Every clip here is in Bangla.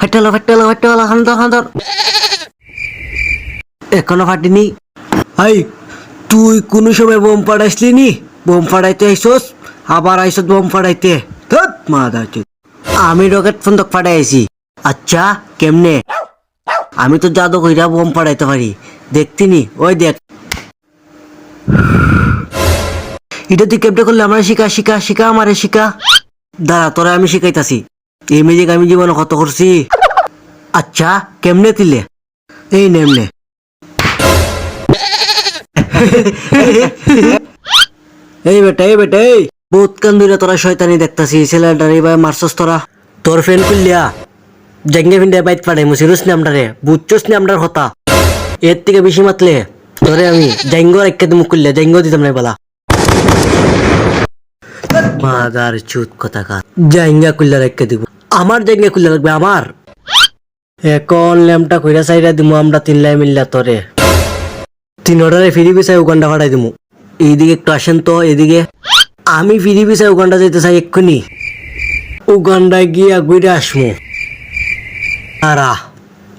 ফাটালা খান্দর এখনো ফাটিনি। হাই তুই কোন সময় বোম ফাটাইছলি নি? বোম ফাটাইতে আইসস আবার আইসস বোম ফাটাইতে। ধুত মাদার চোদ, আমি রকেট বন্দুক ফাটাইছি। আচ্ছা কেমনে? আমি তো জাদু কইরা বোম ফাটাইতে পারি, দেখতিনি? ওই দেখ, এটা তুই কেমনে করলে? আমার শিখা আমারে শিখা। দাঁড়া তোরা আমি শিখাইতাছি। এই মিউজিক আমি জীবনে কত করছি। আচ্ছা কেমনে তিলে? এই নেমনে এই বেটা এই বহুত কান ধরে তোরা শয়তানি দেখতাছি। ছেলেটারে ভাই মারছস তোরা। তোর ফ্রেন্ড কুলিয়া জাঙ্গে ফিন্ডে বাইত পাড়ে মুসিরুস নামটারে বুঝছস নামটার কথা। এর থেকে বেশি মাতলে তোরে আমি জাঙ্গো রাখতে দিমু। কুলিয়া জাঙ্গো দিতাম না বলা। মাদার চুত কথা কা জাঙ্গা কুলিয়া রাখতে দিব। আমার জাঙ্গা কুলিয়া রাখবে আমার। এখন ল্যাম্পটা কইরা চাইরা দিমু আমরা তিনলাই মিল্লা তোরে। তিন অর্ডারে ফিরি বিছাই উগান্ডা ফাটাই দিমু। এইদিকে একটু আসেন তো এদিকে। আমি ফিরি বিছাই উগান্ডা যেতে চাই এক্ষুনি। উগান্ডায় গিয়া ঘুরে আসমু। আরা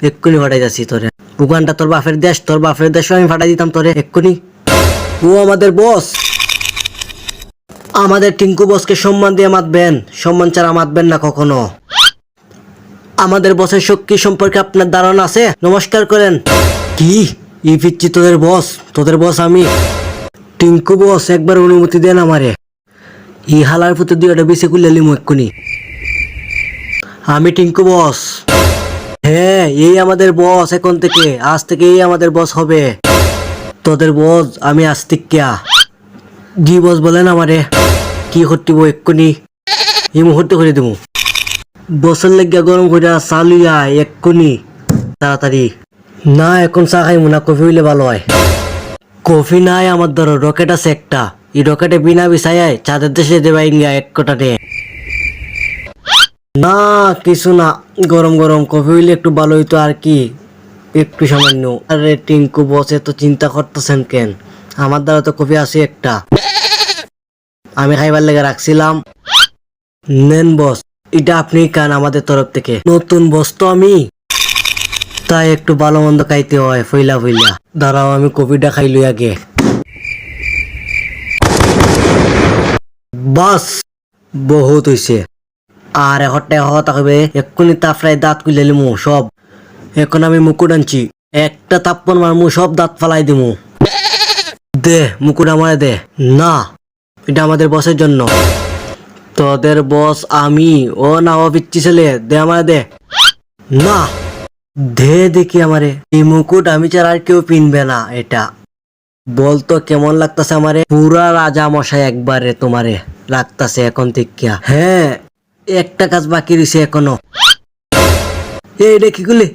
এক্ষুনি ফাটাই যাচ্ছি তোরে। উগান্ডা তোর বাপের দেশ, তোর বাপের দেশ আমি ফাটাই দিতাম তোরে এক্ষুনি। ও আমাদের বস, আমাদের টিঙ্কু বসকে সম্মান দিয়ে মাতবেন, সম্মান ছাড়া মাতবেন না কখনো। আমাদের বসের শক্তি সম্পর্কে আপনার ধারণা আছে? নমস্কার করেন। কি ই পিচ্ছি তোদের বস আমি টিঙ্কু বস। একবার অনুমতি দেন আমারে। ই হালার পুতে দুইটা বেশি কুলে লিমু এক্ষুনি। আমি টিঙ্কু বস। হ্যাঁ এই আমাদের বস, এখন থেকে আজ থেকে এই আমাদের বস হবে। তোদের বস আমি আজ থেকে। জি বস বলেন আমারে কি করতে এক্ষুনি এই মুহূর্তে করে দেবো। বসের লেগিয়া গরম করে চালুয়া এক্ষুনি তাড়াতাড়ি। না এখন চা খাইমু না, কফি হইলে ভালো হয়। কফি নাই আমার, ধরো রকেট আছে একটা। এই রকেটে বিনা বিছায় চাঁদের দেশে দেবা ইন্ডিয়া এক কোটাতে। না কিছু না, গরম গরম কফি হইলে একটু ভালো হইতো আর কি, একটু সামান্য। আরে টিঙ্কু বসে তো চিন্তা করতেছেন কেন? আমার দ্বারা তো কফি আছে একটা, আমি খাইবার লেগে রাখছিলাম। নেন বস, এটা আপনি খান আমাদের তরফ থেকে। নতুন বস তো আমি, তাই একটু ভালো মন্দ খাইতে হয় ফইলা। দাঁড়াও আমি কফিটা খাইলই আগে। বাস বহুত হইছে। আর এহরটা হতা হবে এক্ষুনি। তাফরাই দাঁত কুলে লিমু সব। এখন আমি মুকুট আনছি, একটা তাপ্পন মারমু সব দাঁত ফালাই দিমু। দে মুকুট আমারে দে। না এটা আমাদের বসের জন্য। তোদের বস আমি, ও না ও পিচ্ছি ছেলে, দে আমারে দে। না দে দেখি আমারে। এই মুকুট আমি ছাড়া আর কেউ পিনবে না। এটা বলতো কেমন লাগতাছে আমারে? পুরা রাজা মশাই একবারে তোমারে লাগতাছে এখন থেকে। হ্যাঁ একটা কাজ বাকি রয়েছে এখনো। এই দেখি গুলি